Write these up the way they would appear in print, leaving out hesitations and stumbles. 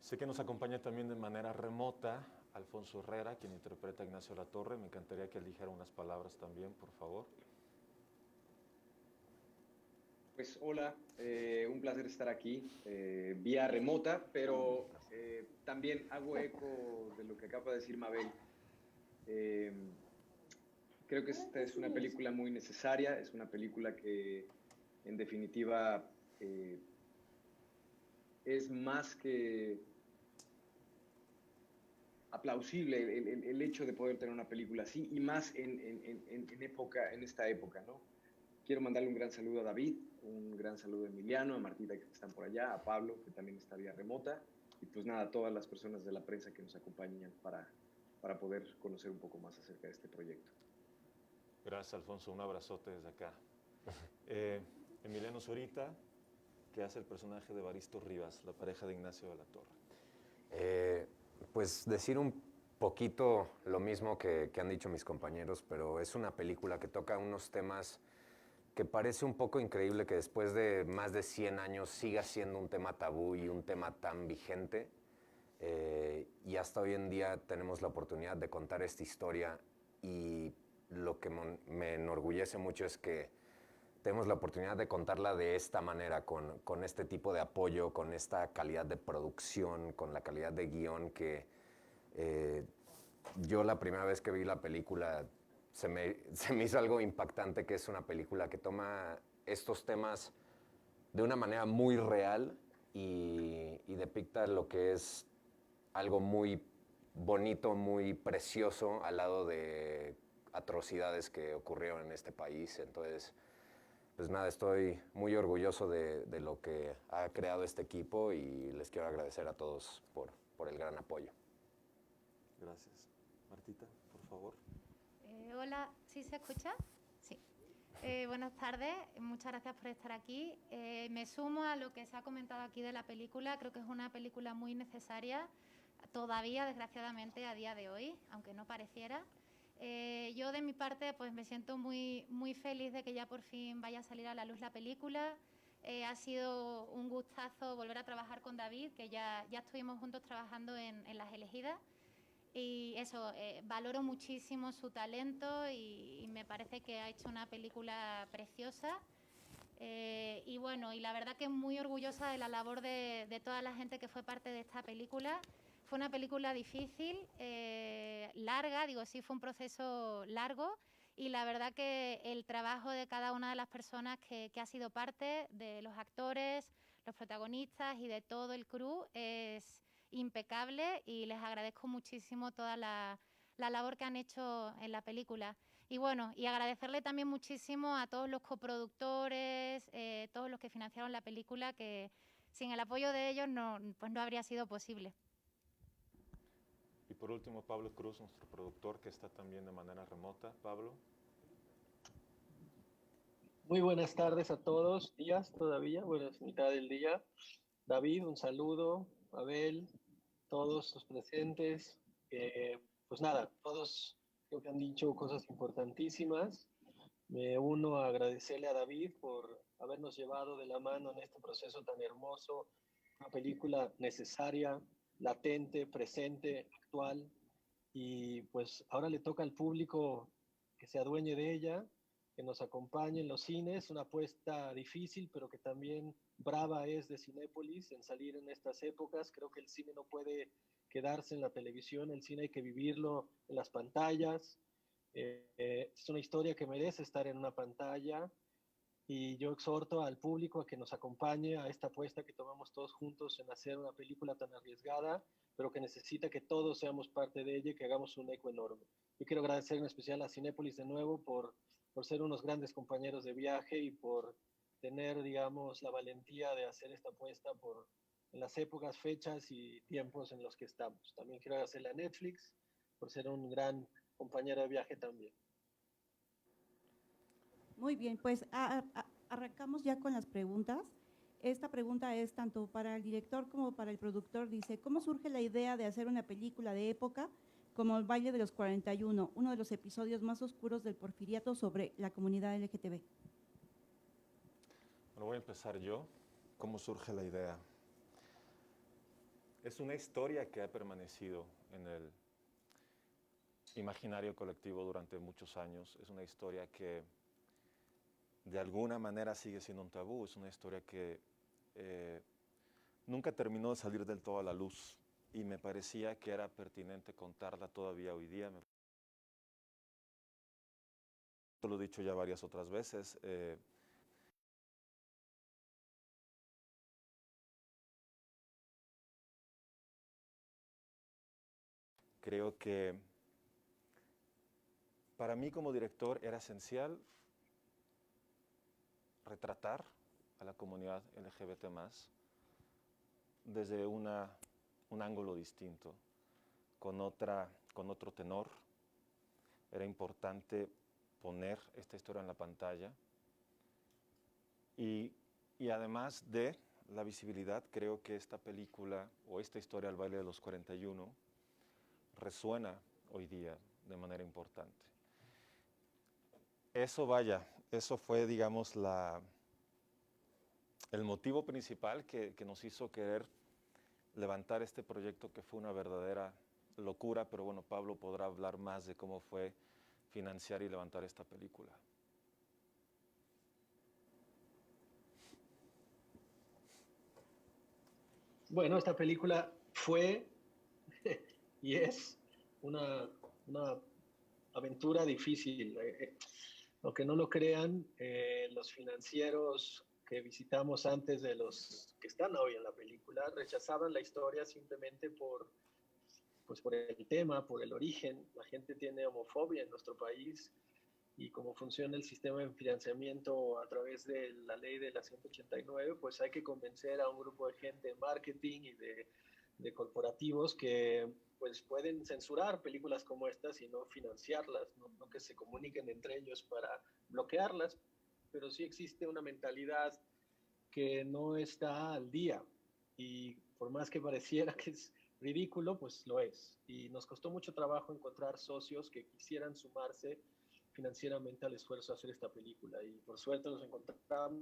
Sé que nos acompaña también de manera remota Alfonso Herrera, quien interpreta a Ignacio Latorre. Me encantaría que él dijera unas palabras también, por favor. Pues hola, un placer estar aquí vía remota, pero también hago eco de lo que acaba de decir Mabel. Eh, Creo que esta es una película muy necesaria, es una película que en definitiva es más que aplausible el hecho de poder tener una película así y más en esta época, ¿no? Quiero mandarle un gran saludo a David, un gran saludo a Emiliano, a Martita que están por allá, a Pablo que también está vía remota y pues nada, a todas las personas de la prensa que nos acompañan para poder conocer un poco más acerca de este proyecto. Gracias, Alfonso. Un abrazote desde acá. Emiliano Zurita, que hace el personaje de Evaristo Rivas, la pareja de Ignacio de la Torre. Pues decir un poquito lo mismo que han dicho mis compañeros, pero es una película que toca unos temas que parece un poco increíble que después de más de 100 años siga siendo un tema tabú y un tema tan vigente. Y hasta hoy en día tenemos la oportunidad de contar esta historia y lo que me enorgullece mucho es que tenemos la oportunidad de contarla de esta manera, con este tipo de apoyo, con esta calidad de producción, con la calidad de guión que yo la primera vez que vi la película se me hizo algo impactante, que es una película que toma estos temas de una manera muy real y depicta lo que es algo muy bonito, muy precioso al lado de atrocidades que ocurrieron en este país. Entonces, pues nada, estoy muy orgulloso de lo que ha creado este equipo y les quiero agradecer a todos por el gran apoyo. Gracias. Martita, por favor. Hola, ¿sí se escucha? Sí. Buenas tardes, muchas gracias por estar aquí. Me sumo a lo que se ha comentado aquí de la película. Creo que es una película muy necesaria, todavía, desgraciadamente, a día de hoy, aunque no pareciera. Yo, de mi parte, pues me siento muy, muy feliz de que ya por fin vaya a salir a la luz la película. Ha sido un gustazo volver a trabajar con David, que ya estuvimos juntos trabajando en Las Elegidas. Y eso, valoro muchísimo su talento y me parece que ha hecho una película preciosa. Y bueno, y la verdad que muy orgullosa de la labor de toda la gente que fue parte de esta película. Fue una película difícil, larga, digo, sí, fue un proceso largo. Y la verdad que el trabajo de cada una de las personas que ha sido parte, de los actores, los protagonistas y de todo el crew, es impecable y les agradezco muchísimo toda la labor que han hecho en la película. Y bueno, y agradecerle también muchísimo a todos los coproductores, todos los que financiaron la película, que sin el apoyo de ellos pues no habría sido posible. Y por último, Pablo Cruz, nuestro productor, que está también de manera remota. Pablo. Muy buenas tardes a todos, días todavía, bueno, es mitad del día. David, un saludo, Abel, todos los presentes. Pues nada, todos creo que han dicho cosas importantísimas. Me uno a agradecerle a David por habernos llevado de la mano en este proceso tan hermoso, una película necesaria, latente, presente, actual, y pues ahora le toca al público que se adueñe de ella, que nos acompañe en los cines, una apuesta difícil, pero que también brava es de Cinépolis en salir en estas épocas. Creo que el cine no puede quedarse en la televisión, el cine hay que vivirlo en las pantallas. Es una historia que merece estar en una pantalla y yo exhorto al público a que nos acompañe a esta apuesta que tomamos todos juntos en hacer una película tan arriesgada, pero que necesita que todos seamos parte de ella y que hagamos un eco enorme. Yo quiero agradecer en especial a Cinépolis de nuevo por ser unos grandes compañeros de viaje y por tener, digamos, la valentía de hacer esta apuesta en las épocas, fechas y tiempos en los que estamos. También quiero agradecerle a Netflix por ser un gran compañero de viaje también. Muy bien, pues arrancamos ya con las preguntas. Esta pregunta es tanto para el director como para el productor. Dice, ¿cómo surge la idea de hacer una película de época como El baile de los 41, uno de los episodios más oscuros del porfiriato sobre la comunidad LGTB? Bueno, voy a empezar yo. ¿Cómo surge la idea? es una historia que ha permanecido en el imaginario colectivo durante muchos años. Es una historia que de alguna manera sigue siendo un tabú. Es una historia que nunca terminó de salir del todo a la luz y me parecía que era pertinente contarla todavía hoy día. Lo he dicho ya varias otras veces. Creo que para mí como director era esencial retratar a la comunidad LGBT+, desde un ángulo distinto, con otro tenor. Era importante poner esta historia en la pantalla y además de la visibilidad, creo que esta película o esta historia, El baile de los 41, resuena hoy día de manera importante. Eso fue, digamos, el motivo principal que nos hizo querer levantar este proyecto, que fue una verdadera locura, pero bueno, Pablo podrá hablar más de cómo fue financiar y levantar esta película. Bueno, esta película fue y es una aventura difícil. Aunque no lo crean, los financieros que visitamos antes de los que están hoy en la película rechazaban la historia simplemente por el tema, por el origen. La gente tiene homofobia en nuestro país y cómo funciona el sistema de financiamiento a través de la ley de la 189, pues hay que convencer a un grupo de gente de marketing y de corporativos que pues pueden censurar películas como estas y no financiarlas, no que se comuniquen entre ellos para bloquearlas, pero sí existe una mentalidad que no está al día y por más que pareciera que es ridículo, pues lo es. Y nos costó mucho trabajo encontrar socios que quisieran sumarse financieramente al esfuerzo de hacer esta película y por suerte nos encontramos.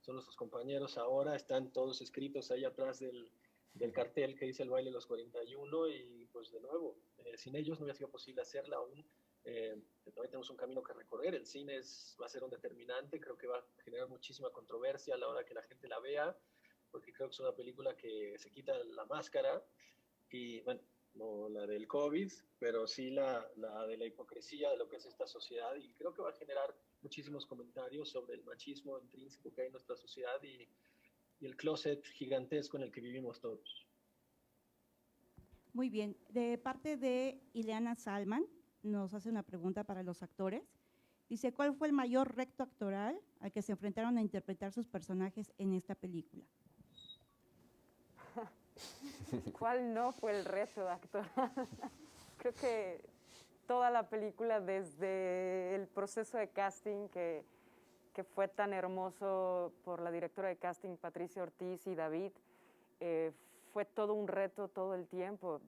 Son nuestros compañeros ahora, están todos escritos ahí atrás del cartel que dice El baile de los 41 y pues de nuevo, sin ellos no hubiera sido posible hacerla aún. Todavía tenemos un camino que recorrer, el cine va a ser un determinante, creo que va a generar muchísima controversia a la hora que la gente la vea, porque creo que es una película que se quita la máscara y bueno, no la del COVID, pero sí la de la hipocresía de lo que es esta sociedad y creo que va a generar muchísimos comentarios sobre el machismo intrínseco que hay en nuestra sociedad y el closet gigantesco en el que vivimos todos. Muy bien. De parte de Ileana Salman, nos hace una pregunta para los actores. Dice, ¿cuál fue el mayor reto actoral al que se enfrentaron a interpretar sus personajes en esta película? ¿Cuál no fue el reto actoral? Creo que toda la película, desde el proceso de casting que fue tan hermoso por la directora de casting Patricia Ortiz y David, fue todo un reto todo el tiempo.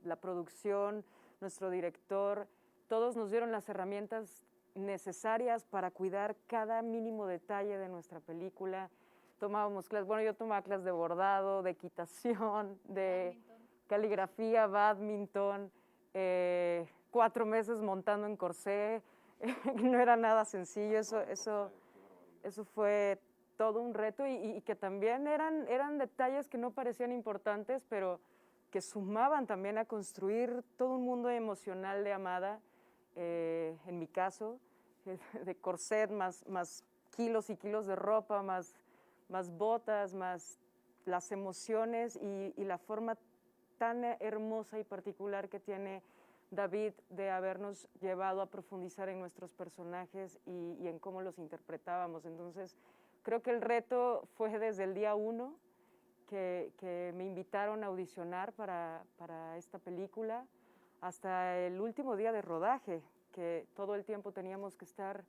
La producción, nuestro director, todos nos dieron las herramientas necesarias para cuidar cada mínimo detalle de nuestra película. Tomábamos clases, bueno, yo tomaba clases de bordado, de equitación, de caligrafía, bádminton, 4 meses montando en corsé. No era nada sencillo, eso fue todo un reto y que también eran detalles que no parecían importantes, pero que sumaban también a construir todo un mundo emocional de Amada, en mi caso, de corset, más kilos y kilos de ropa, más botas, más las emociones y la forma tan hermosa y particular que tiene David de habernos llevado a profundizar en nuestros personajes y en cómo los interpretábamos. Entonces, creo que el reto fue desde el día 1 que me invitaron a audicionar para esta película, hasta el último día de rodaje, que todo el tiempo teníamos que estar,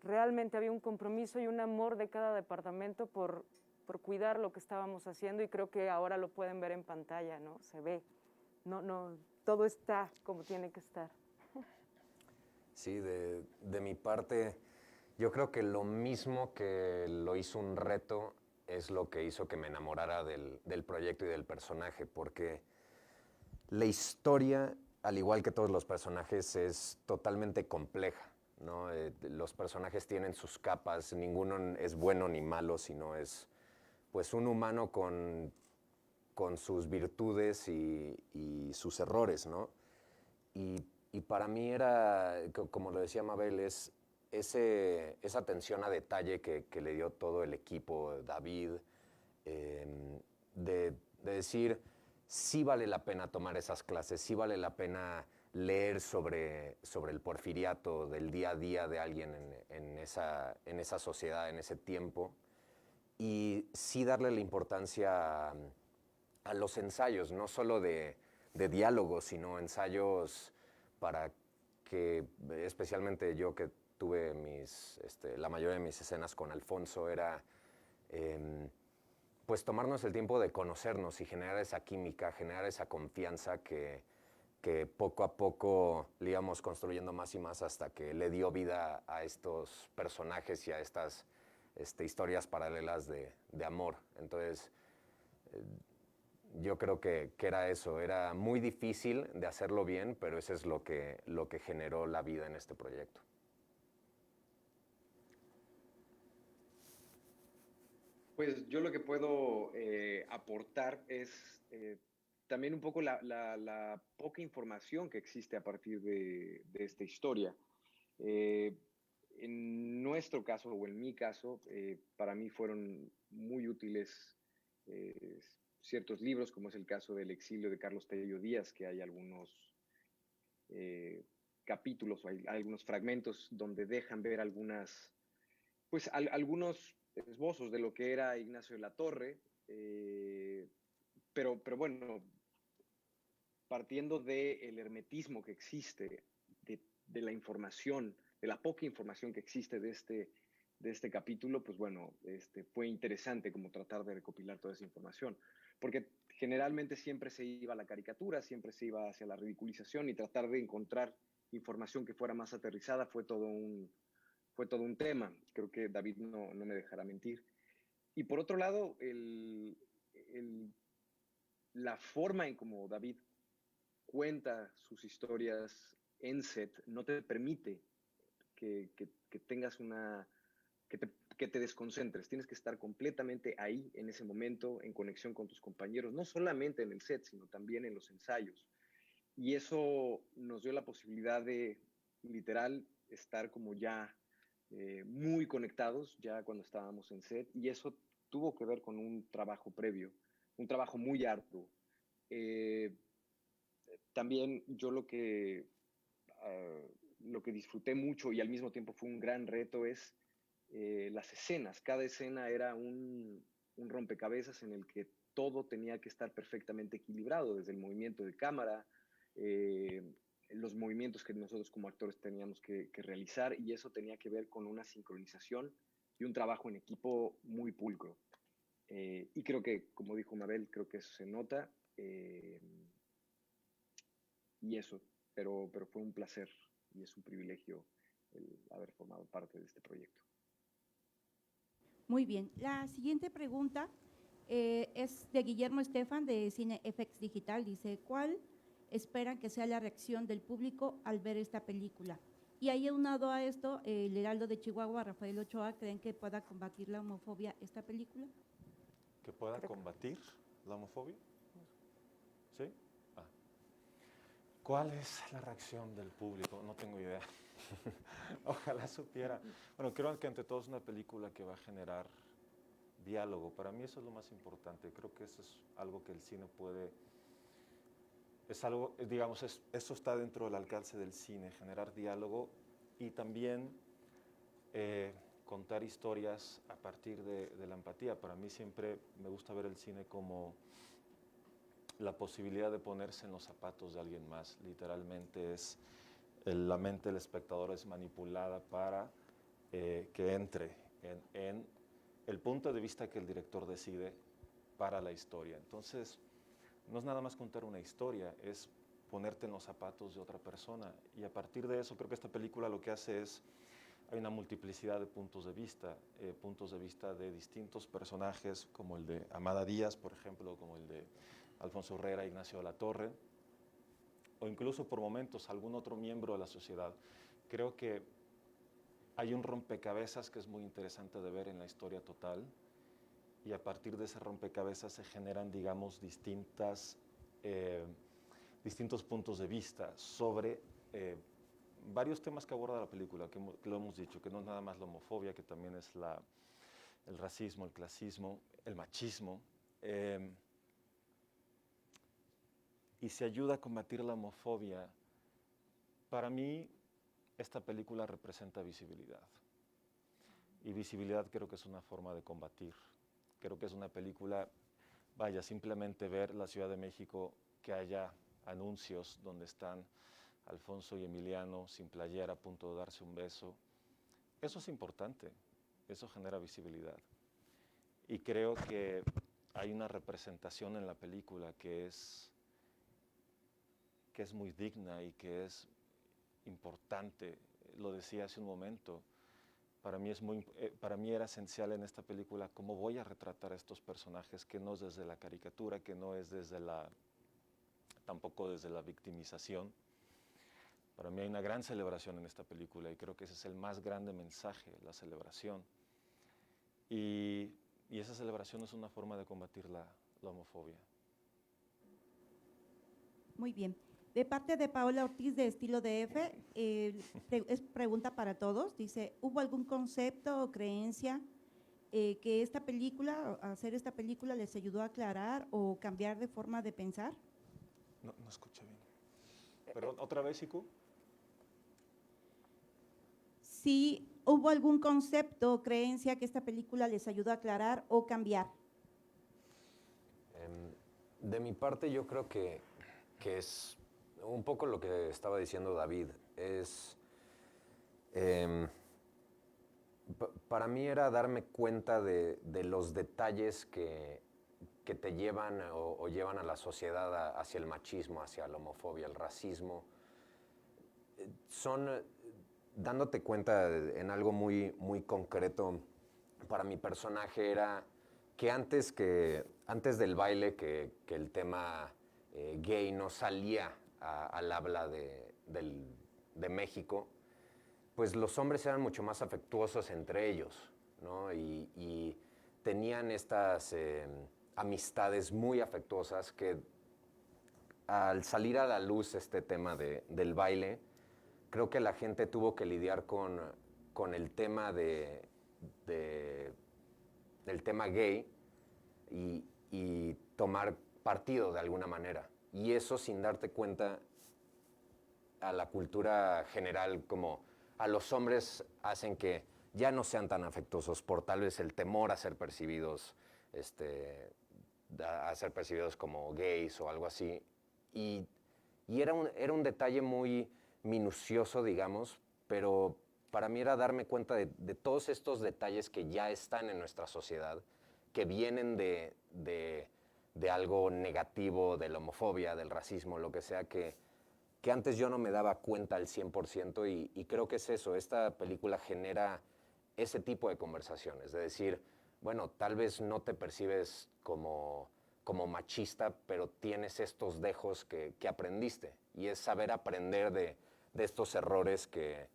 realmente había un compromiso y un amor de cada departamento por cuidar lo que estábamos haciendo y creo que ahora lo pueden ver en pantalla, ¿no? Se ve, no, todo está como tiene que estar. Sí, de mi parte, yo creo que lo mismo que lo hizo un reto es lo que hizo que me enamorara del proyecto y del personaje, porque la historia, al igual que todos los personajes, es totalmente compleja, ¿no? Los personajes tienen sus capas, ninguno es bueno ni malo, sino es pues un humano con sus virtudes y sus errores, ¿no? Y para mí era, como lo decía Mabel, es esa atención a detalle que le dio todo el equipo, David, de decir, sí vale la pena tomar esas clases, sí vale la pena leer sobre el porfiriato del día a día de alguien en esa sociedad, en ese tiempo, y sí darle la importancia a los ensayos, no solo de diálogos, sino ensayos para que, especialmente yo que tuve la mayoría de mis escenas con Alfonso, era pues tomarnos el tiempo de conocernos y generar esa química, generar esa confianza que poco a poco le íbamos construyendo más y más hasta que le dio vida a estos personajes y a estas historias paralelas de amor. Entonces, yo creo que era eso, era muy difícil de hacerlo bien, pero eso es lo que generó la vida en este proyecto. Pues yo lo que puedo aportar es también un poco la poca información que existe a partir de esta historia. En nuestro caso, o en mi caso, para mí fueron muy útiles ciertos libros, como es el caso del exilio de Carlos Tello Díaz, que hay algunos capítulos o hay algunos fragmentos donde dejan ver algunos esbozos de lo que era Ignacio de la Torre, pero bueno, partiendo del hermetismo que existe, de la información, de la poca información que existe de este capítulo, pues bueno, fue interesante como tratar de recopilar toda esa información, porque generalmente siempre se iba a la caricatura, siempre se iba hacia la ridiculización, y tratar de encontrar información que fuera más aterrizada fue todo un tema. Creo que David no me dejará mentir. Y por otro lado, la forma en cómo David cuenta sus historias en set no te permite que tengas que te desconcentres. Tienes que estar completamente ahí, en ese momento, en conexión con tus compañeros, no solamente en el set, sino también en los ensayos. Y eso nos dio la posibilidad de, literal, estar como ya muy conectados, ya cuando estábamos en set, y eso tuvo que ver con un trabajo previo, un trabajo muy arduo. También yo lo que disfruté mucho y al mismo tiempo fue un gran reto es las escenas. Cada escena era un rompecabezas en el que todo tenía que estar perfectamente equilibrado, desde el movimiento de cámara, los movimientos que nosotros como actores teníamos que realizar, y eso tenía que ver con una sincronización y un trabajo en equipo muy pulcro. Y creo que, como dijo Mabel, creo que eso se nota. Y eso, pero fue un placer y es un privilegio el haber formado parte de este proyecto. Muy bien. La siguiente pregunta es de Guillermo Estefan, de Cine FX Digital. Dice, ¿cuál esperan que sea la reacción del público al ver esta película? Y ahí aunado a esto, el Heraldo de Chihuahua, Rafael Ochoa, ¿creen que pueda combatir la homofobia esta película? ¿Que pueda combatir la homofobia? ¿Sí? ¿Cuál es la reacción del público? No tengo idea. Ojalá supiera. Bueno, creo que ante todo es una película que va a generar diálogo. Para mí eso es lo más importante. Creo que eso es algo que el cine puede... Es algo, digamos, eso está dentro del alcance del cine, generar diálogo y también contar historias a partir de la empatía. Para mí siempre me gusta ver el cine como la posibilidad de ponerse en los zapatos de alguien más. Literalmente es la mente del espectador es manipulada para que entre en el punto de vista que el director decide para la historia. Entonces, no es nada más contar una historia, es ponerte en los zapatos de otra persona. Y a partir de eso, creo que esta película lo que hace es hay una multiplicidad de puntos de vista de distintos personajes, como el de Amada Díaz, por ejemplo, como el de Alfonso Herrera, Ignacio de la Torre, o incluso por momentos algún otro miembro de la sociedad. Creo que hay un rompecabezas que es muy interesante de ver en la historia total, y a partir de ese rompecabezas se generan, digamos, distintos puntos de vista sobre varios temas que aborda la película, que lo hemos dicho, que no es nada más la homofobia, que también es el racismo, el clasismo, el machismo, y se ayuda a combatir la homofobia. Para mí, esta película representa visibilidad, y visibilidad creo que es una forma de combatir. Creo que es una película, vaya, simplemente ver la Ciudad de México, que haya anuncios donde están Alfonso y Emiliano sin playera a punto de darse un beso. Eso es importante, eso genera visibilidad. Y creo que hay una representación en la película que es muy digna y que es importante. Lo decía hace un momento. Para mí era esencial en esta película cómo voy a retratar a estos personajes, que no es desde la caricatura, que no es tampoco desde la victimización. Para mí hay una gran celebración en esta película, y creo que ese es el más grande mensaje, la celebración. Y esa celebración es una forma de combatir la homofobia. Muy bien. De parte de Paola Ortiz, de Estilo DF, es pregunta para todos. Dice, ¿hubo algún concepto o creencia que hacer esta película les ayudó a aclarar o cambiar de forma de pensar? No escuché bien. Perdón, ¿otra vez, Iku? Sí, ¿hubo algún concepto o creencia que esta película les ayudó a aclarar o cambiar? De mi parte, yo creo que es un poco lo que estaba diciendo David. Para mí era darme cuenta de los detalles que te llevan o llevan a la sociedad hacia el machismo, hacia la homofobia, el racismo. Son dándote cuenta en algo muy, muy concreto. Para mi personaje era que antes del baile, que el tema gay no salía al habla de México, pues los hombres eran mucho más afectuosos entre ellos, ¿no? Y tenían estas amistades muy afectuosas que, al salir a la luz este tema del baile, creo que la gente tuvo que lidiar con el tema del tema gay y tomar partido de alguna manera. Y eso, sin darte cuenta, a la cultura general, como a los hombres, hacen que ya no sean tan afectuosos por tal vez el temor a ser percibidos, como gays o algo así. Y era un detalle muy minucioso, digamos, pero para mí era darme cuenta de todos estos detalles que ya están en nuestra sociedad, que vienen de algo negativo, de la homofobia, del racismo, lo que sea, que antes yo no me daba cuenta al 100%, y creo que es eso. Esta película genera ese tipo de conversaciones, de decir, bueno, tal vez no te percibes como machista, pero tienes estos dejos que aprendiste, y es saber aprender de estos errores que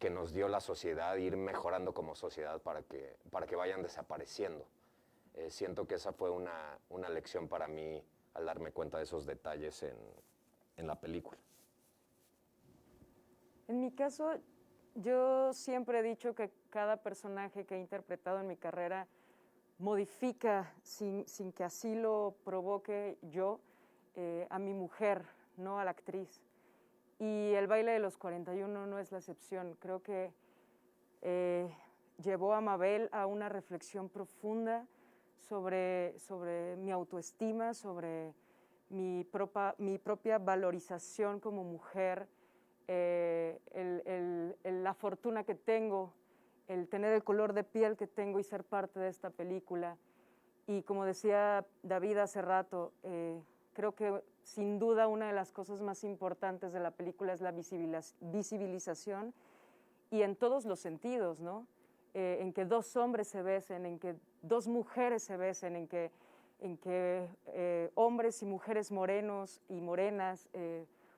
nos dio la sociedad, ir mejorando como sociedad para que vayan desapareciendo. Siento que esa fue una lección para mí al darme cuenta de esos detalles en la película. En mi caso, yo siempre he dicho que cada personaje que he interpretado en mi carrera modifica, sin que así lo provoque yo, a mi mujer, no a la actriz. Y el baile de los 41 no es la excepción. Creo que llevó a Mabel a una reflexión profunda sobre mi autoestima, sobre mi propia valorización como mujer, la fortuna que tengo, el tener el color de piel que tengo y ser parte de esta película. Y como decía David hace rato, creo que sin duda una de las cosas más importantes de la película es la visibilización y en todos los sentidos, ¿no? En que dos hombres se besen, en que dos mujeres se besen, en que hombres y mujeres morenos y morenas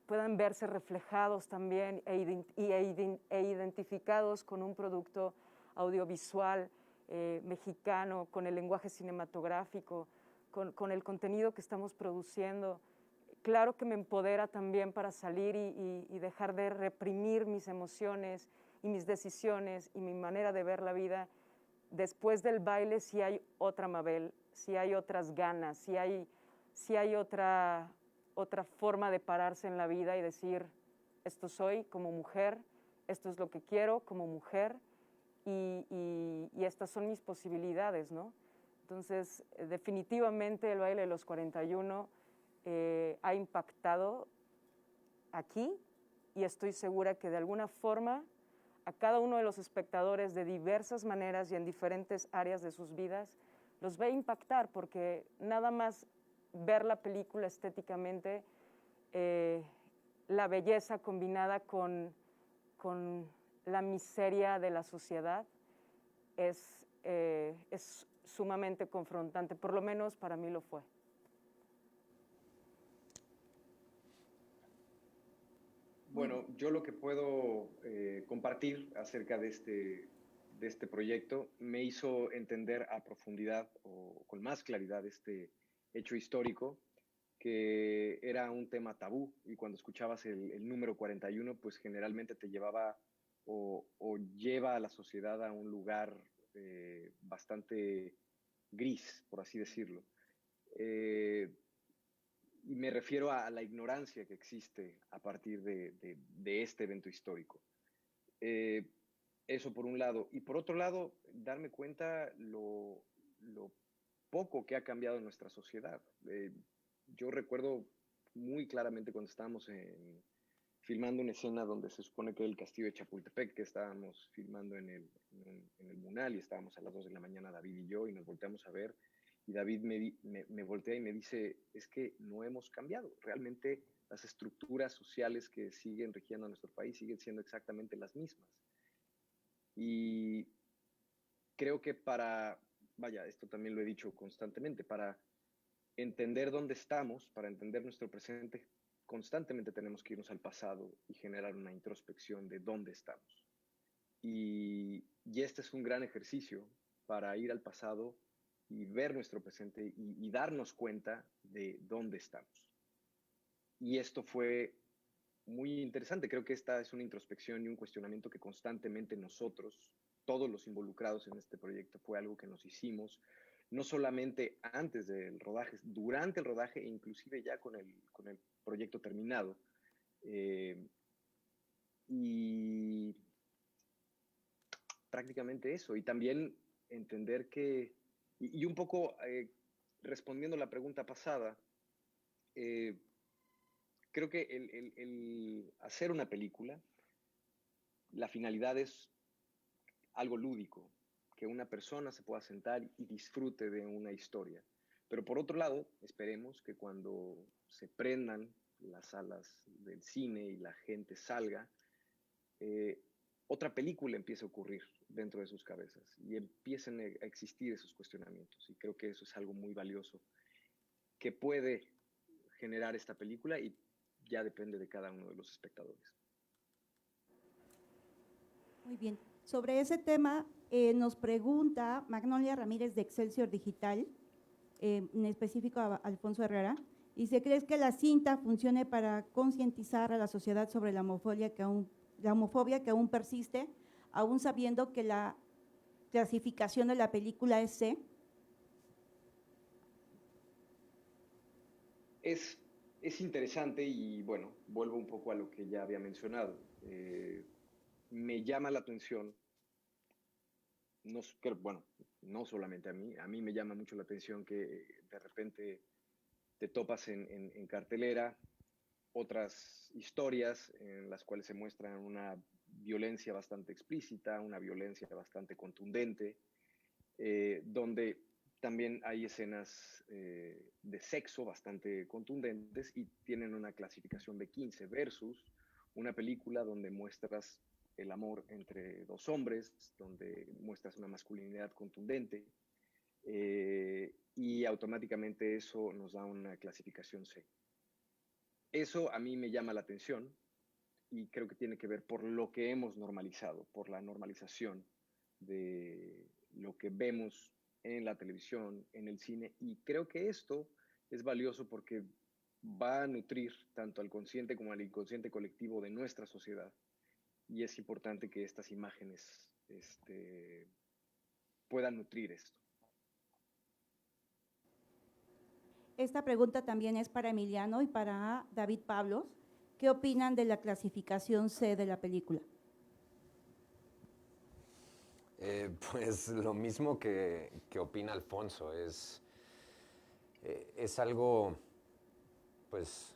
puedan verse reflejados también e identificados con un producto audiovisual mexicano, con el lenguaje cinematográfico, con el contenido que estamos produciendo. Claro que me empodera también para salir y dejar de reprimir mis emociones y mis decisiones y mi manera de ver la vida. Después del baile sí hay otra Mabel, sí hay otras ganas, sí hay otra forma de pararse en la vida y decir, esto soy como mujer, esto es lo que quiero como mujer y estas son mis posibilidades, ¿no? Entonces, definitivamente el baile de los 41 ha impactado aquí y estoy segura que de alguna forma a cada uno de los espectadores de diversas maneras y en diferentes áreas de sus vidas los va a impactar, porque nada más ver la película estéticamente, la belleza combinada con la miseria de la sociedad es sumamente confrontante, por lo menos para mí lo fue. Bueno, yo lo que puedo compartir acerca de este proyecto me hizo entender a profundidad o con más claridad este hecho histórico, que era un tema tabú, y cuando escuchabas el número 41, pues generalmente te llevaba o lleva a la sociedad a un lugar bastante gris, por así decirlo. Y me refiero a la ignorancia que existe a partir de este evento histórico. Eso por un lado. Y por otro lado, darme cuenta lo poco que ha cambiado en nuestra sociedad. Yo recuerdo muy claramente cuando estábamos filmando una escena donde se supone que era el castillo de Chapultepec, que estábamos filmando en el Munal, y estábamos a las 2 de la mañana David y yo, y nos volteamos a ver, y David me voltea y me dice, es que no hemos cambiado. Realmente las estructuras sociales que siguen rigiendo a nuestro país siguen siendo exactamente las mismas. Y creo que esto también lo he dicho constantemente, para entender dónde estamos, para entender nuestro presente, constantemente tenemos que irnos al pasado y generar una introspección de dónde estamos. Y este es un gran ejercicio para ir al pasado y ver nuestro presente y darnos cuenta de dónde estamos. Y esto fue muy interesante. Creo que esta es una introspección y un cuestionamiento que constantemente nosotros, todos los involucrados en este proyecto, fue algo que nos hicimos, no solamente antes del rodaje, durante el rodaje e inclusive ya con el proyecto terminado. Y prácticamente eso. Y también entender que, y un poco respondiendo a la pregunta pasada, creo que el hacer una película, la finalidad es algo lúdico, que una persona se pueda sentar y disfrute de una historia. Pero por otro lado, esperemos que cuando se prendan las salas del cine y la gente salga, otra película empiece a ocurrir dentro de sus cabezas y empiecen a existir esos cuestionamientos. Y creo que eso es algo muy valioso que puede generar esta película, y ya depende de cada uno de los espectadores. Muy bien. Sobre ese tema nos pregunta Magnolia Ramírez de Excelsior Digital, en específico a Alfonso Herrera. Dice, ¿crees que la cinta funcione para concientizar a la sociedad sobre la homofobia que aún persiste, aún sabiendo que la clasificación de la película es C? Es interesante, y bueno, vuelvo un poco a lo que ya había mencionado. Me llama la atención, no solamente a mí me llama mucho la atención que de repente te topas en cartelera otras historias en las cuales se muestra una violencia bastante explícita, una violencia bastante contundente, donde también hay escenas de sexo bastante contundentes y tienen una clasificación B15, versus una película donde muestras el amor entre dos hombres, donde muestras una masculinidad contundente, y automáticamente eso nos da una clasificación C. Eso a mí me llama la atención y creo que tiene que ver por lo que hemos normalizado, por la normalización de lo que vemos en la televisión, en el cine, y creo que esto es valioso porque va a nutrir tanto al consciente como al inconsciente colectivo de nuestra sociedad, y es importante que estas imágenes puedan nutrir esto. Esta pregunta también es para Emiliano y para David Pablos. ¿Qué opinan de la clasificación C de la película? Pues lo mismo que opina Alfonso. Es algo pues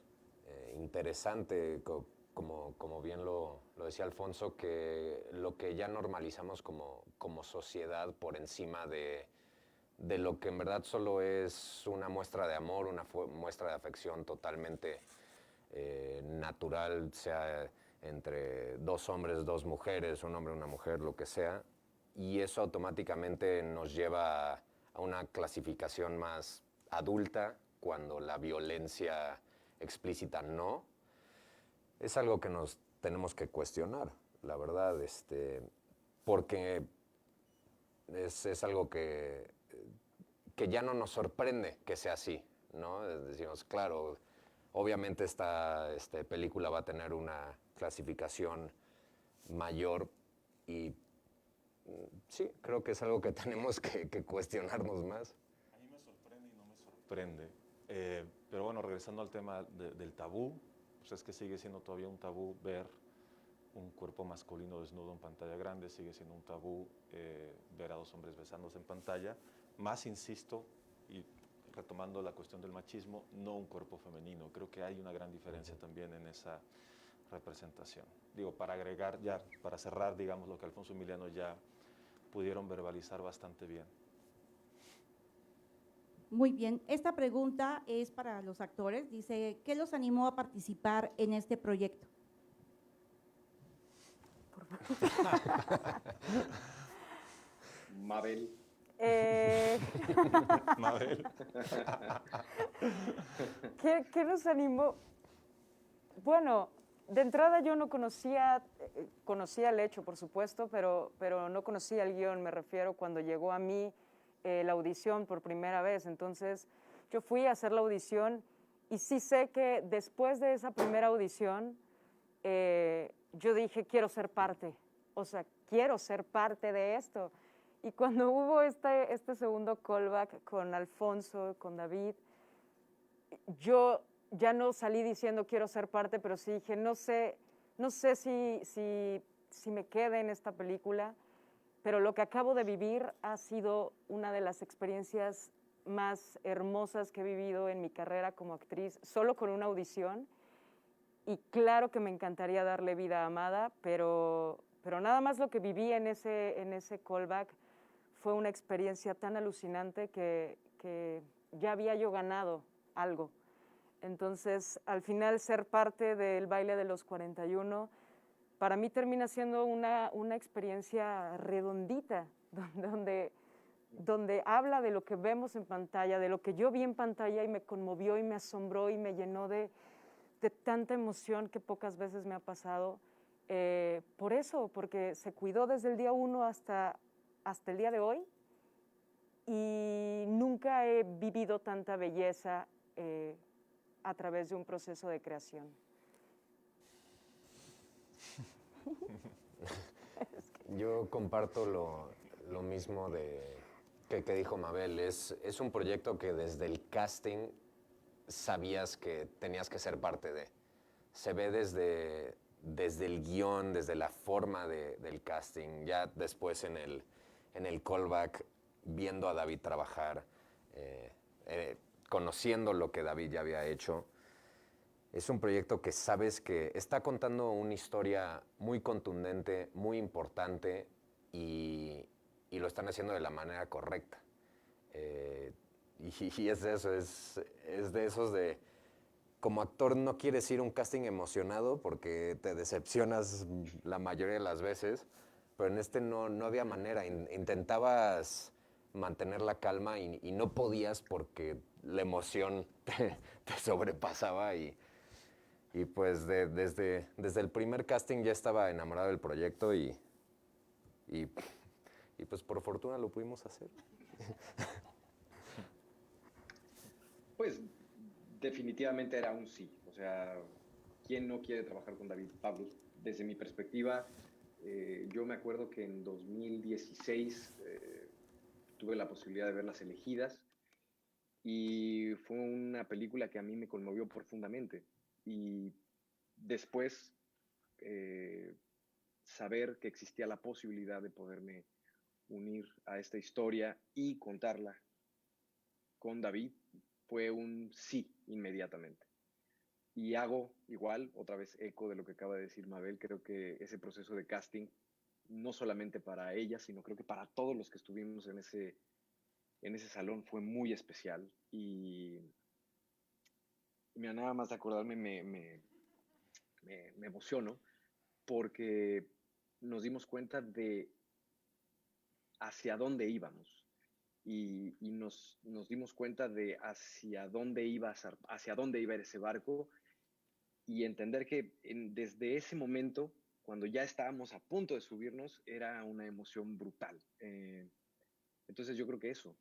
interesante, como bien lo decía Alfonso, que lo que ya normalizamos como sociedad por encima de lo que en verdad solo es una muestra de amor, una muestra de afección totalmente natural, sea entre dos hombres, dos mujeres, un hombre, una mujer, lo que sea, y eso automáticamente nos lleva a una clasificación más adulta, cuando la violencia explícita no. Es algo que nos tenemos que cuestionar, la verdad, porque es algo que ya no nos sorprende que sea así, ¿no? Decimos, claro, obviamente esta película va a tener una clasificación mayor y sí, creo que es algo que tenemos que cuestionarnos más. A mí me sorprende y no me sorprende. Pero bueno, regresando al tema del tabú, pues es que sigue siendo todavía un tabú ver un cuerpo masculino desnudo en pantalla grande, sigue siendo un tabú ver a dos hombres besándose en pantalla, más insisto, y retomando la cuestión del machismo, no un cuerpo femenino. Creo que hay una gran diferencia también en esa representación. Digo, para agregar ya, para cerrar, digamos, lo que Alfonso y Emiliano ya pudieron verbalizar bastante bien. Muy bien, esta pregunta es para los actores. Dice, ¿qué los animó a participar en este proyecto? Mabel. Mabel. ¿Qué nos animó? Bueno, de entrada yo no conocía el hecho, por supuesto, pero no conocía el guión, me refiero, cuando llegó a mí la audición por primera vez. Entonces, yo fui a hacer la audición y sí sé que después de esa primera audición, yo dije, quiero ser parte, o sea, quiero ser parte de esto. Y cuando hubo este segundo callback con Alfonso, con David, yo ya no salí diciendo quiero ser parte, pero sí dije, no sé si me quede en esta película, pero lo que acabo de vivir ha sido una de las experiencias más hermosas que he vivido en mi carrera como actriz, solo con una audición. Y claro que me encantaría darle vida a Amada, pero nada más lo que viví en ese callback fue una experiencia tan alucinante que ya había yo ganado algo. Entonces, al final, ser parte del baile de los 41, para mí termina siendo una experiencia redondita, donde habla de lo que vemos en pantalla, de lo que yo vi en pantalla y me conmovió y me asombró y me llenó de tanta emoción que pocas veces me ha pasado. Por eso, porque se cuidó desde el día 1 hasta el día de hoy y nunca he vivido tanta belleza a través de un proceso de creación. Yo comparto lo mismo que dijo Mabel. Es un proyecto que desde el casting sabías que tenías que ser parte de. Se ve desde el guión, desde la forma del casting, ya después en el callback, viendo a David trabajar, conociendo lo que David ya había hecho. Es un proyecto que sabes que está contando una historia muy contundente, muy importante y lo están haciendo de la manera correcta. Y es de eso, es de esos de como actor no quieres ir a un casting emocionado porque te decepcionas la mayoría de las veces, pero en este no había manera. Intentabas mantener la calma y no podías porque la emoción te sobrepasaba y pues desde el primer casting ya estaba enamorado del proyecto y pues por fortuna lo pudimos hacer. Pues definitivamente era un sí. O sea, ¿quién no quiere trabajar con David Pablos? Desde mi perspectiva, yo me acuerdo que en 2016 tuve la posibilidad de ver Las Elegidas y fue una película que a mí me conmovió profundamente. Y después saber que existía la posibilidad de poderme unir a esta historia y contarla con David fue un sí inmediatamente. Y hago igual, otra vez eco de lo que acaba de decir Mabel, creo que ese proceso de casting, no solamente para ella, sino creo que para todos los que estuvimos en ese salón fue muy especial. Y mira, nada más de acordarme me emociono porque nos dimos cuenta de hacia dónde íbamos. Y nos dimos cuenta de hacia dónde iba ese barco y entender que desde ese momento, cuando ya estábamos a punto de subirnos, era una emoción brutal. Entonces yo creo que eso.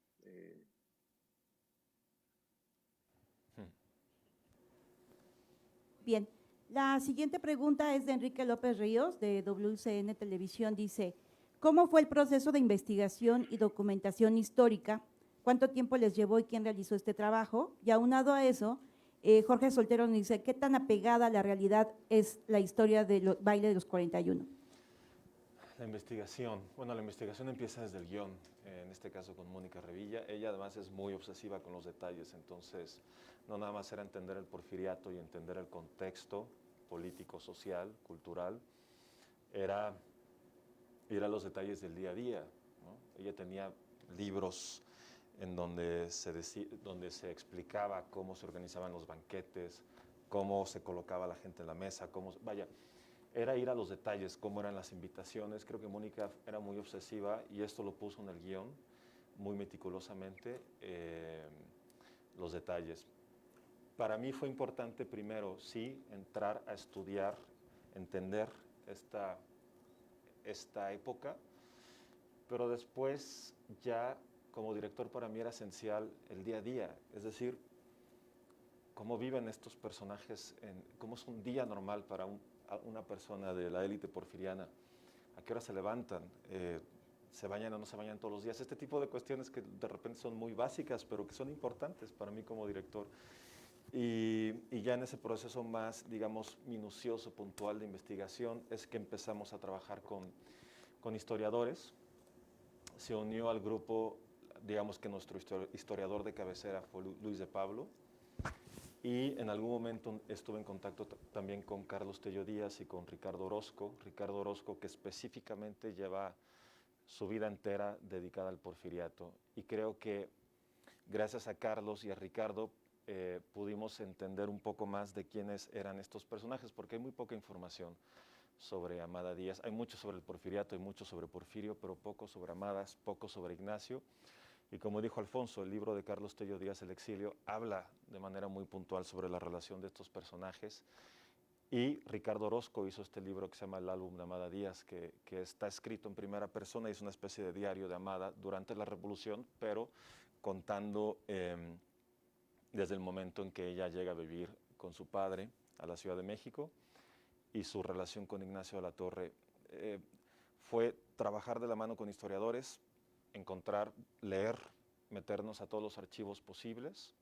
Bien, la siguiente pregunta es de Enrique López Ríos, de WCN Televisión. Dice, ¿cómo fue el proceso de investigación y documentación histórica? ¿Cuánto tiempo les llevó y quién realizó este trabajo? Y aunado a eso, Jorge Soltero nos dice, ¿qué tan apegada a la realidad es la historia del baile de los 41? La investigación. Bueno, la investigación empieza desde el guión, en este caso con Mónica Revilla. Ella además es muy obsesiva con los detalles, entonces no nada más era entender el porfiriato y entender el contexto político, social, cultural, era ir a los detalles del día a día, ¿no? Ella tenía libros en donde se explicaba cómo se organizaban los banquetes, cómo se colocaba la gente en la mesa, era ir a los detalles, cómo eran las invitaciones. Creo que Mónica era muy obsesiva y esto lo puso en el guión muy meticulosamente, los detalles. Para mí fue importante primero, sí, entrar a estudiar, entender esta época, pero después ya como director para mí era esencial el día a día, es decir, cómo viven estos personajes, cómo es un día normal para una persona de la élite porfiriana, a qué hora se levantan, se bañan o no se bañan todos los días, este tipo de cuestiones que de repente son muy básicas, pero que son importantes para mí como director. Y ya en ese proceso más, digamos, minucioso, puntual de investigación, es que empezamos a trabajar con historiadores. Se unió al grupo, digamos que nuestro historiador de cabecera fue Luis de Pablo, y en algún momento estuve en contacto también con Carlos Tello Díaz y con Ricardo Orozco, que específicamente lleva su vida entera dedicada al porfiriato. Y creo que gracias a Carlos y a Ricardo pudimos entender un poco más de quiénes eran estos personajes, porque hay muy poca información sobre Amada Díaz. Hay mucho sobre el porfiriato, hay mucho sobre Porfirio, pero poco sobre Amadas, poco sobre Ignacio. Y como dijo Alfonso, el libro de Carlos Tello Díaz, El exilio, habla de manera muy puntual sobre la relación de estos personajes. Y Ricardo Orozco hizo este libro que se llama El álbum de Amada Díaz, que está escrito en primera persona y es una especie de diario de Amada durante la Revolución, pero contando desde el momento en que ella llega a vivir con su padre a la Ciudad de México y su relación con Ignacio de la Torre. Fue trabajar de la mano con historiadores, encontrar, leer, meternos a todos los archivos posibles.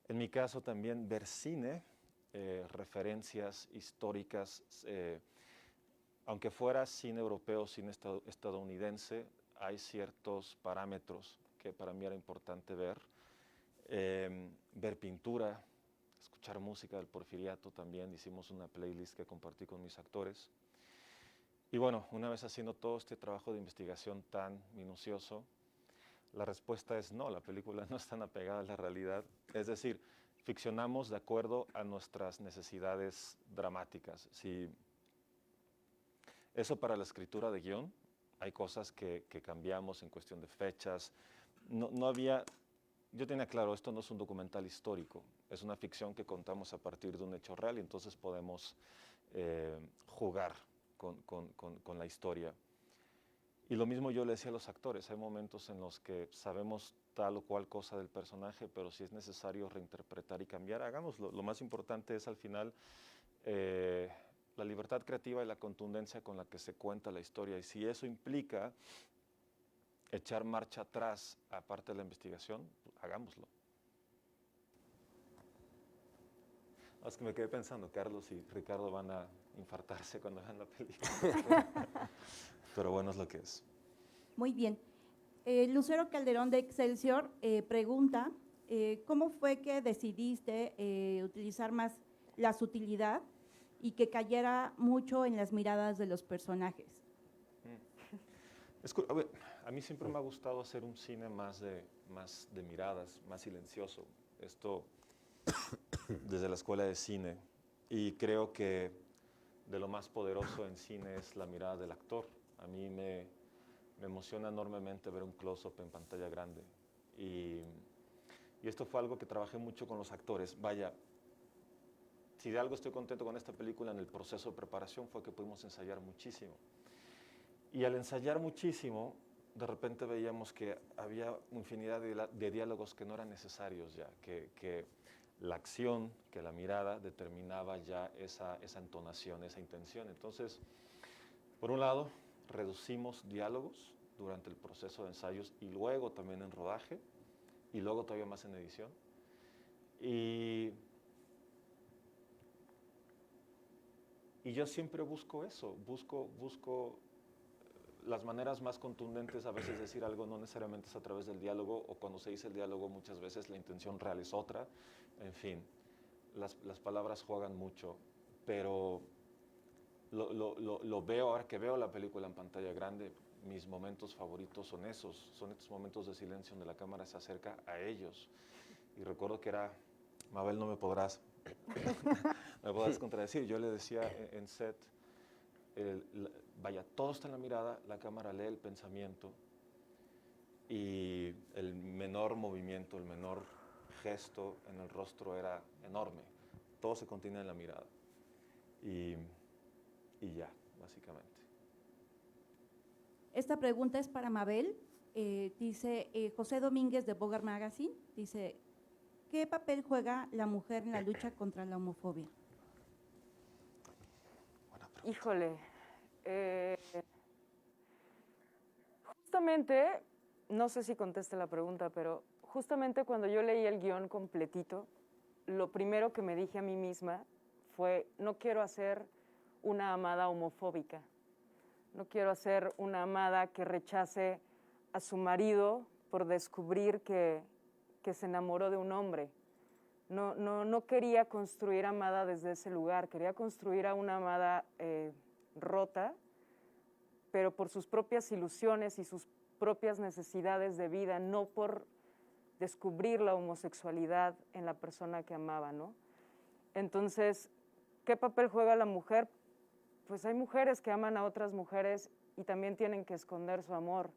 En mi caso también ver cine, referencias históricas, aunque fuera cine europeo, cine estadounidense, hay ciertos parámetros que para mí era importante ver. Ver pintura, escuchar música del porfiriato también, hicimos una playlist que compartí con mis actores. Y bueno, una vez haciendo todo este trabajo de investigación tan minucioso, la respuesta es no, la película no es tan apegada a la realidad. Es decir, ficcionamos de acuerdo a nuestras necesidades dramáticas. Si eso para la escritura de guión, hay cosas que cambiamos en cuestión de fechas. No había, yo tenía claro, esto no es un documental histórico, es una ficción que contamos a partir de un hecho real y entonces podemos jugar con la historia. Y lo mismo yo le decía a los actores, hay momentos en los que sabemos tal o cual cosa del personaje, pero si es necesario reinterpretar y cambiar, hagámoslo. Lo más importante es al final la libertad creativa y la contundencia con la que se cuenta la historia. Y si eso implica echar marcha atrás, aparte de la investigación, hagámoslo. Es que me quedé pensando, Carlos y Ricardo van a infartarse cuando vean la película. Pero bueno, es lo que es. Muy bien. Lucero Calderón de Excelsior pregunta, ¿cómo fue que decidiste utilizar más la sutilidad y que cayera mucho en las miradas de los personajes? A mí siempre me ha gustado hacer un cine más de miradas, más silencioso. Esto desde la escuela de cine. Y creo que de lo más poderoso en cine es la mirada del actor. A mí me emociona enormemente ver un close-up en pantalla grande. Y esto fue algo que trabajé mucho con los actores. Vaya, si de algo estoy contento con esta película en el proceso de preparación fue que pudimos ensayar muchísimo. Y al ensayar muchísimo, de repente veíamos que había infinidad de diálogos que no eran necesarios ya, que la acción, que la mirada determinaba ya esa entonación, esa intención. Entonces, por un lado, reducimos diálogos durante el proceso de ensayos y luego también en rodaje y luego todavía más en edición. Y yo siempre busco eso, busco las maneras más contundentes, a veces decir algo no necesariamente es a través del diálogo, o cuando se dice el diálogo muchas veces la intención real es otra. En fin, las palabras juegan mucho, pero lo veo, ahora que veo la película en pantalla grande, mis momentos favoritos son esos, son estos momentos de silencio donde la cámara se acerca a ellos. Y recuerdo que era, Mabel, no me podrás contradecir, yo le decía en set, vaya, todo está en la mirada, la cámara lee el pensamiento y el menor movimiento, el menor gesto en el rostro era enorme. Todo se contiene en la mirada. Y ya, básicamente. Esta pregunta es para Mabel. Dice José Domínguez de Bogart Magazine, dice, ¿qué papel juega la mujer en la lucha contra la homofobia? Híjole, justamente, no sé si conteste la pregunta, pero justamente cuando yo leí el guión completito, lo primero que me dije a mí misma fue, no quiero hacer una amada homofóbica, no quiero hacer una amada que rechace a su marido por descubrir que se enamoró de un hombre. No quería construir amada desde ese lugar, quería construir a una amada rota, pero por sus propias ilusiones y sus propias necesidades de vida, no por descubrir la homosexualidad en la persona que amaba, ¿no? Entonces, ¿qué papel juega la mujer? Pues hay mujeres que aman a otras mujeres y también tienen que esconder su amor.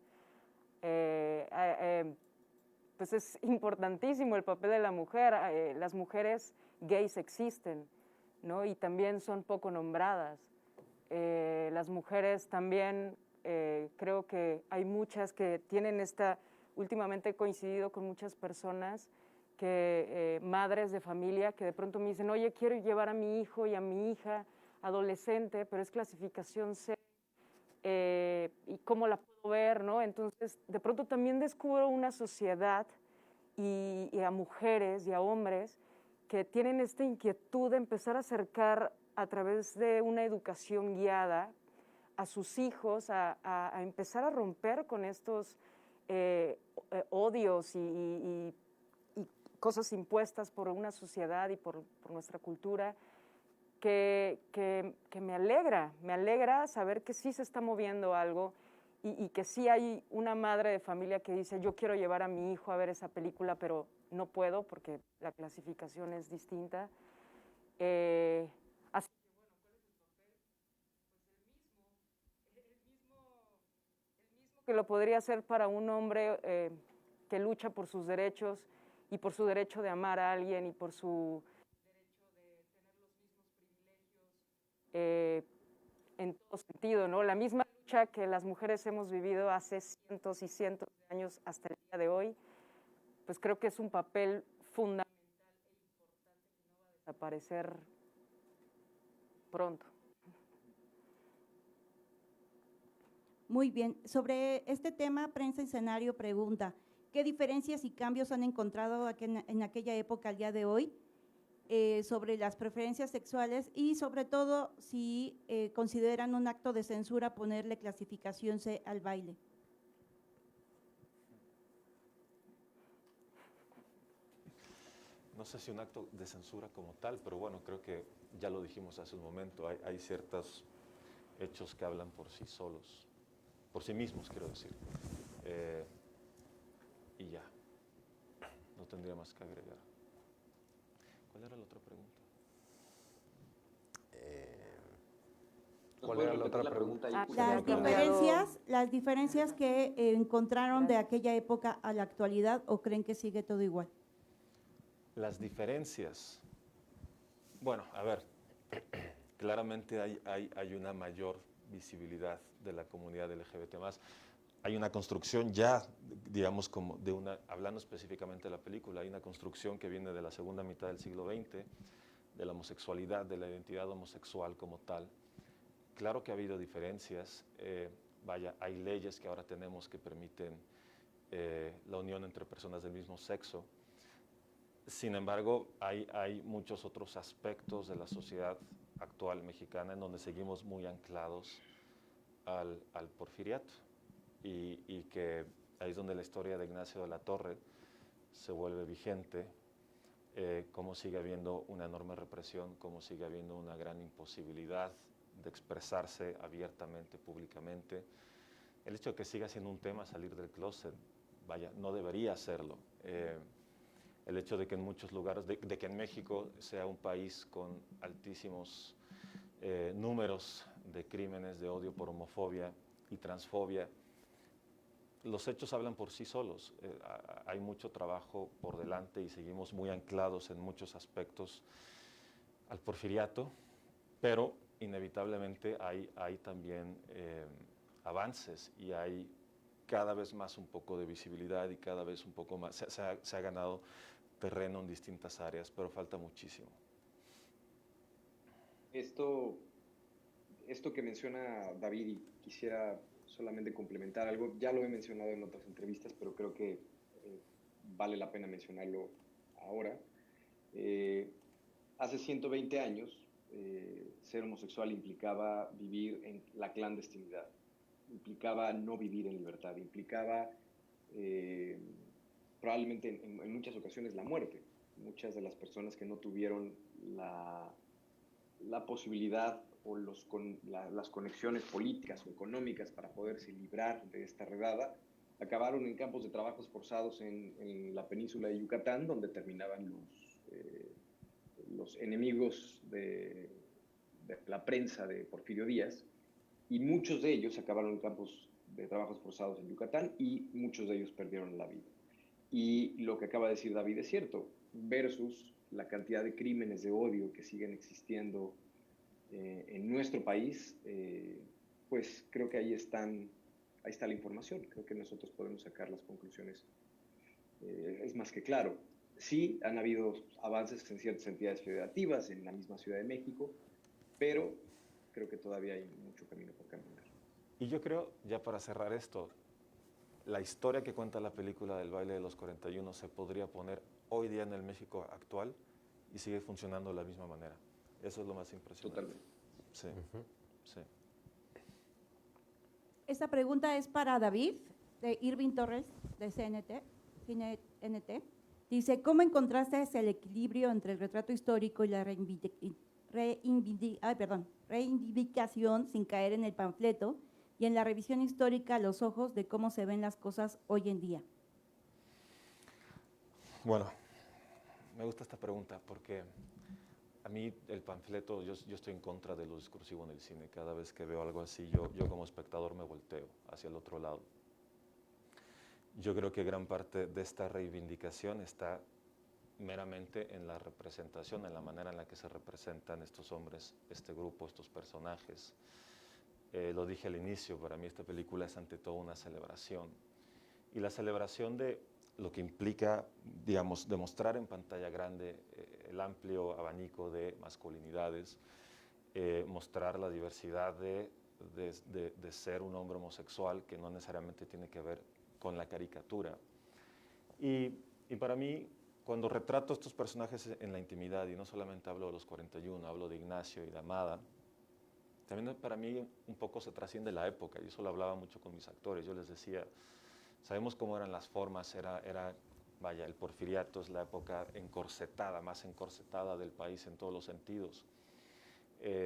Pues es importantísimo el papel de la mujer. Las mujeres gays existen, ¿no? Y también son poco nombradas. Las mujeres también, creo que hay muchas que tienen últimamente he coincidido con muchas personas, madres de familia, que de pronto me dicen, oye, quiero llevar a mi hijo y a mi hija adolescente, pero es clasificación C, y cómo la puedo ver, ¿no? Entonces, de pronto también descubro una sociedad y a mujeres y a hombres que tienen esta inquietud de empezar a acercar a través de una educación guiada a sus hijos, a empezar a romper con estos odios y cosas impuestas por una sociedad y por nuestra cultura, que me alegra saber que sí se está moviendo algo y que sí hay una madre de familia que dice, yo quiero llevar a mi hijo a ver esa película, pero no puedo porque la clasificación es distinta. Así que, bueno, ¿cuál es el papel? Pues el mismo que lo podría hacer para un hombre que lucha por sus derechos y por su derecho de amar a alguien y por su derecho de tener los mismos privilegios en todo sentido, ¿no? La misma lucha que las mujeres hemos vivido hace cientos y cientos de años hasta el día de hoy, pues creo que es un papel fundamental e importante que no va a desaparecer pronto. Muy bien. Sobre este tema, Prensa Escenario pregunta, ¿qué diferencias y cambios han encontrado en aquella época al día de hoy sobre las preferencias sexuales y sobre todo si consideran un acto de censura ponerle clasificación C al baile? No sé si un acto de censura como tal, pero bueno, creo que ya lo dijimos hace un momento, hay ciertos hechos que hablan por sí solos, por sí mismos, quiero decir. Y ya, no tendría más que agregar. ¿Cuál era la otra pregunta? ¿Cuál era la otra pregunta? Las diferencias que encontraron de aquella época a la actualidad, ¿o creen que sigue todo igual? Las diferencias. Bueno, a ver, claramente hay una mayor visibilidad de la comunidad LGBT+. Hay una construcción ya, digamos, como de una, hablando específicamente de la película, hay una construcción que viene de la segunda mitad del siglo XX, de la homosexualidad, de la identidad homosexual como tal. Claro que ha habido diferencias, vaya, hay leyes que ahora tenemos que permiten la unión entre personas del mismo sexo. Sin embargo, hay muchos otros aspectos de la sociedad actual mexicana en donde seguimos muy anclados al porfiriato y que ahí es donde la historia de Ignacio de la Torre se vuelve vigente, cómo sigue habiendo una enorme represión, cómo sigue habiendo una gran imposibilidad de expresarse abiertamente, públicamente. El hecho de que siga siendo un tema salir del closet, vaya, no debería serlo. El hecho de que en muchos lugares, de que en México sea un país con altísimos números de crímenes de odio por homofobia y transfobia, los hechos hablan por sí solos. Hay mucho trabajo por delante y seguimos muy anclados en muchos aspectos al porfiriato, pero inevitablemente hay también avances y hay cada vez más un poco de visibilidad y cada vez un poco más, se ha ganado terreno en distintas áreas, pero falta muchísimo. Esto que menciona David, y quisiera solamente complementar algo, ya lo he mencionado en otras entrevistas, pero creo que vale la pena mencionarlo ahora. Hace 120 años, ser homosexual implicaba vivir en la clandestinidad, implicaba no vivir en libertad, implicaba probablemente en muchas ocasiones la muerte. Muchas de las personas que no tuvieron la posibilidad o las conexiones políticas o económicas para poderse librar de esta redada, acabaron en campos de trabajos forzados en la península de Yucatán, donde terminaban los enemigos de la prensa de Porfirio Díaz, y muchos de ellos acabaron en campos de trabajos forzados en Yucatán y muchos de ellos perdieron la vida. Y lo que acaba de decir David es cierto, versus la cantidad de crímenes de odio que siguen existiendo en nuestro país, pues creo que ahí está la información. Creo que nosotros podemos sacar las conclusiones. Es más que claro. Sí, han habido avances en ciertas entidades federativas, en la misma Ciudad de México, pero creo que todavía hay mucho camino por caminar. Y yo creo, ya para cerrar esto, la historia que cuenta la película del baile de los 41 se podría poner hoy día en el México actual y sigue funcionando de la misma manera. Eso es lo más impresionante. Totalmente. Sí, sí. Esta pregunta es para David, de Irving Torres, de CNT. Dice, ¿cómo encontraste el equilibrio entre el retrato histórico y la reivindicación sin caer en el panfleto y en la revisión histórica a los ojos de cómo se ven las cosas hoy en día? Bueno, me gusta esta pregunta porque a mí el panfleto, yo estoy en contra de lo discursivo en el cine. Cada vez que veo algo así, yo como espectador me volteo hacia el otro lado. Yo creo que gran parte de esta reivindicación está meramente en la representación, en la manera en la que se representan estos hombres, este grupo, estos personajes. Lo dije al inicio, para mí esta película es ante todo una celebración. Y la celebración de lo que implica, digamos, demostrar en pantalla grande el amplio abanico de masculinidades, mostrar la diversidad de ser un hombre homosexual, que no necesariamente tiene que ver con la caricatura. Y para mí, cuando retrato estos personajes en la intimidad, y no solamente hablo de los 41, hablo de Ignacio y de Amada, también para mí un poco se trasciende la época, y eso lo hablaba mucho con mis actores. Yo les decía, sabemos cómo eran las formas, vaya, el porfiriato es la época encorsetada, más encorsetada del país en todos los sentidos.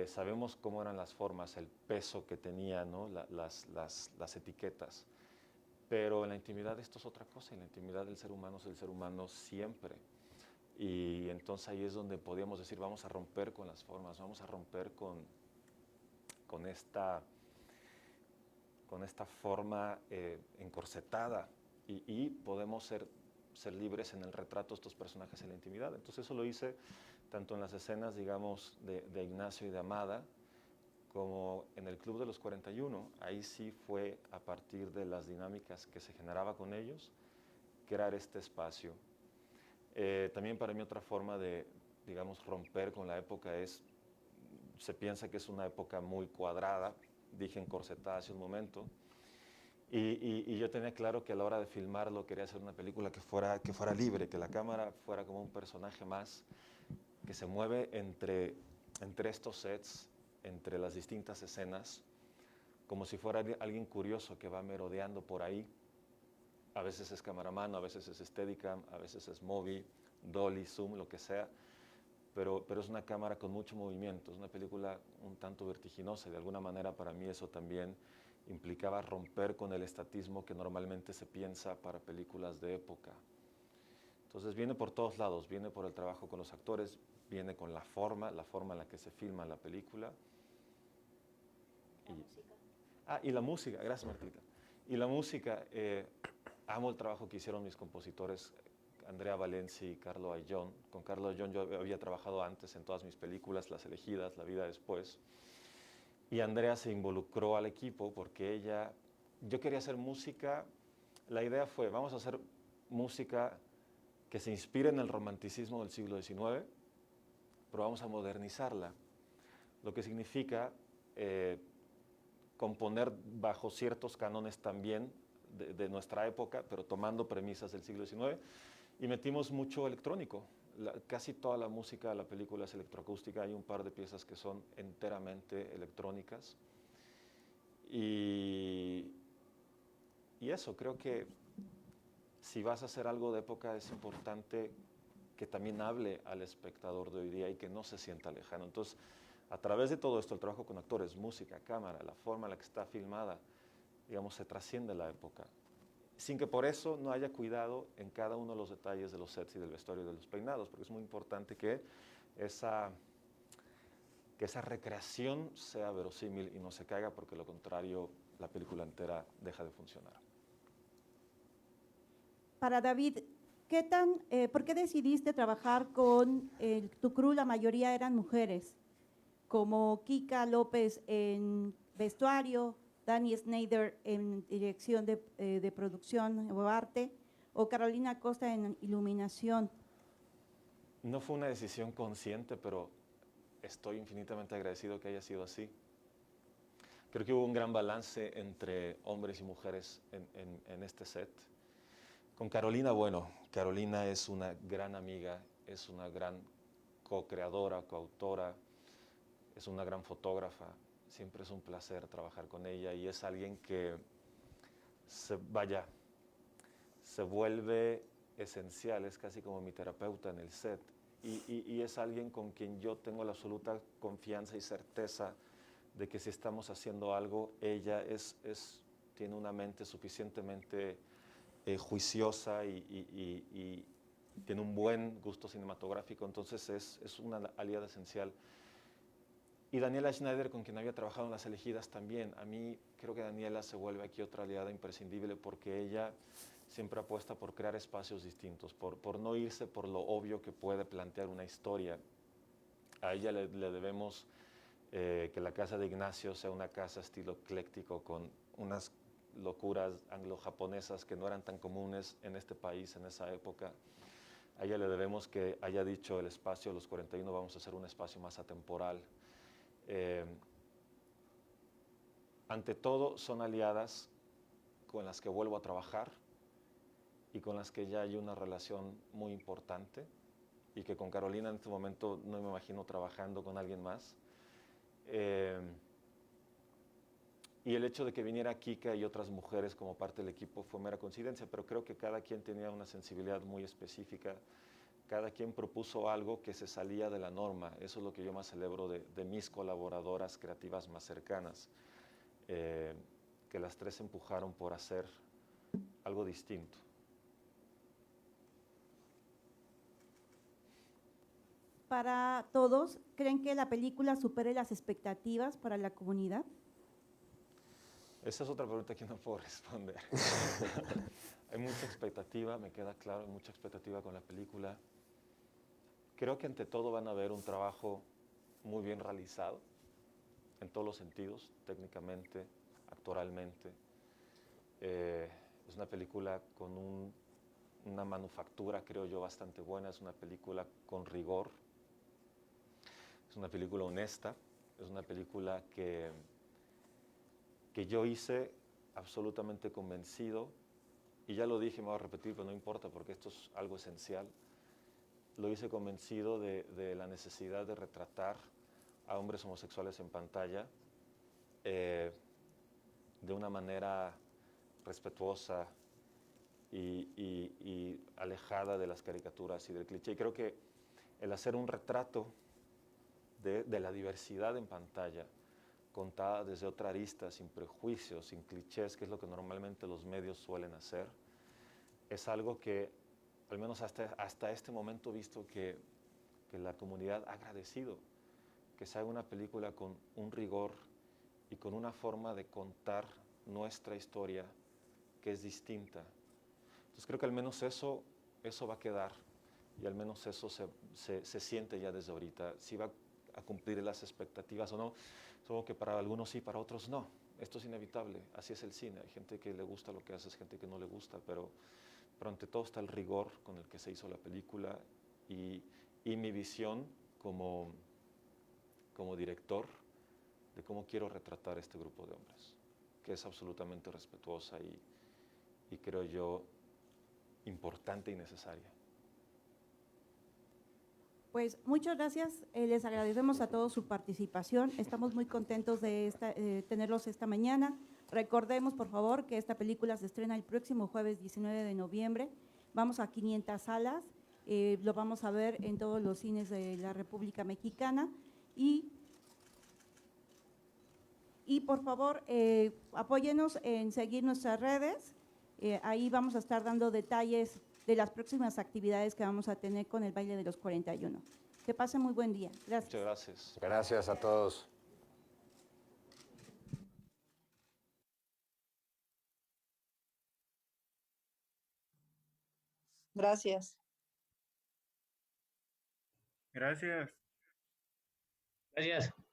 Sabemos cómo eran las formas, el peso que tenían, ¿no? las etiquetas. Pero en la intimidad esto es otra cosa, en la intimidad del ser humano es el ser humano siempre. Y entonces ahí es donde podíamos decir, vamos a romper con las formas, vamos a romper con esta forma encorsetada y podemos ser libres en el retrato de estos personajes en la intimidad. Entonces eso lo hice tanto en las escenas, digamos, de Ignacio y de Amada, como en el Club de los 41, ahí sí fue a partir de las dinámicas que se generaba con ellos, crear este espacio. También para mí otra forma de, digamos, romper con la época es, se piensa que es una época muy cuadrada, dije encorsetada hace un momento, y yo tenía claro que a la hora de filmarlo quería hacer una película que fuera libre, que la cámara fuera como un personaje más, que se mueve entre estos sets, entre las distintas escenas, como si fuera alguien curioso que va merodeando por ahí. A veces es cameraman, a veces es Steadicam, a veces es Movi, Dolly, Zoom, lo que sea, pero es una cámara con mucho movimiento, es una película un tanto vertiginosa y de alguna manera para mí eso también implicaba romper con el estatismo que normalmente se piensa para películas de época. Entonces viene por todos lados, viene por el trabajo con los actores, viene con la forma en la que se filma la película. Y la música, gracias Martita. Y la música, amo el trabajo que hicieron mis compositores, Andrea Valenci y Carlo Ayllón. Con Carlo Ayllón yo había trabajado antes en todas mis películas, Las Elegidas, La Vida Después. Y Andrea se involucró al equipo porque yo quería hacer música, la idea fue, vamos a hacer música que se inspire en el romanticismo del siglo XIX, pero vamos a modernizarla, lo que significa componer bajo ciertos cánones también de nuestra época, pero tomando premisas del siglo XIX, y metimos mucho electrónico. Casi toda la música de la película es electroacústica, hay un par de piezas que son enteramente electrónicas. Y eso, creo que si vas a hacer algo de época es importante que también hable al espectador de hoy día y que no se sienta lejano. Entonces, a través de todo esto, el trabajo con actores, música, cámara, la forma en la que está filmada, digamos, se trasciende la época, sin que por eso no haya cuidado en cada uno de los detalles de los sets y del vestuario y de los peinados, porque es muy importante que esa recreación sea verosímil y no se caiga, porque lo contrario, la película entera deja de funcionar. Para David, ¿por qué decidiste trabajar con tu crew? La mayoría eran mujeres, como Kika López en vestuario, Dani Snyder en dirección de producción o arte, o Carolina Costa en iluminación. No fue una decisión consciente, pero estoy infinitamente agradecido que haya sido así. Creo que hubo un gran balance entre hombres y mujeres en este set. Con Carolina, bueno, Carolina es una gran amiga, es una gran co-creadora, coautora, es una gran fotógrafa. Siempre es un placer trabajar con ella y es alguien que se vuelve esencial, es casi como mi terapeuta en el set y es alguien con quien yo tengo la absoluta confianza y certeza de que si estamos haciendo algo, ella tiene una mente suficientemente juiciosa y tiene un buen gusto cinematográfico, entonces es una aliada esencial. Y Daniela Schneider, con quien había trabajado en Las Elegidas también. A mí creo que Daniela se vuelve aquí otra aliada imprescindible porque ella siempre apuesta por crear espacios distintos, por no irse por lo obvio que puede plantear una historia. A ella le debemos que la casa de Ignacio sea una casa estilo ecléctico con unas locuras anglo-japonesas que no eran tan comunes en este país en esa época. A ella le debemos que haya dicho el espacio, los 41 vamos a hacer un espacio más atemporal. Ante todo, son aliadas con las que vuelvo a trabajar y con las que ya hay una relación muy importante y que con Carolina en este momento no me imagino trabajando con alguien más. Y el hecho de que viniera Kika y otras mujeres como parte del equipo fue mera coincidencia, pero creo que cada quien tenía una sensibilidad muy específica. Cada quien propuso algo que se salía de la norma. Eso es lo que yo más celebro de mis colaboradoras creativas más cercanas, que las tres empujaron por hacer algo distinto. Para todos, ¿creen que la película supere las expectativas para la comunidad? Esa es otra pregunta que no puedo responder. Hay mucha expectativa, me queda claro, hay mucha expectativa con la película. Creo que ante todo van a ver un trabajo muy bien realizado, en todos los sentidos, técnicamente, actoralmente. Es una película con una manufactura, creo yo, bastante buena, es una película con rigor, es una película honesta, es una película que yo hice absolutamente convencido, y ya lo dije, me voy a repetir, pero no importa porque esto es algo esencial. Lo hice convencido de la necesidad de retratar a hombres homosexuales en pantalla de una manera respetuosa y alejada de las caricaturas y del cliché. Y creo que el hacer un retrato de la diversidad en pantalla, contada desde otra arista, sin prejuicios, sin clichés, que es lo que normalmente los medios suelen hacer, es algo que, al menos hasta este momento, he visto que la comunidad ha agradecido, que se haga una película con un rigor y con una forma de contar nuestra historia que es distinta. Entonces creo que al menos eso va a quedar, y al menos eso se siente ya desde ahorita. Si va a cumplir las expectativas o no, supongo que para algunos sí, para otros no. Esto es inevitable, así es el cine. Hay gente que le gusta lo que hace, gente que no le gusta, pero ante todo está el rigor con el que se hizo la película y mi visión como director de cómo quiero retratar este grupo de hombres, que es absolutamente respetuosa y creo yo importante y necesaria. Pues muchas gracias, les agradecemos a todos su participación, estamos muy contentos de tenerlos esta mañana. Recordemos, por favor, que esta película se estrena el próximo jueves 19 de noviembre, vamos a 500 salas, lo vamos a ver en todos los cines de la República Mexicana y por favor, apóyenos en seguir nuestras redes, ahí vamos a estar dando detalles de las próximas actividades que vamos a tener con el baile de los 41. Que pasen muy buen día. Gracias. Muchas gracias. Gracias a todos. Gracias. Gracias. Gracias.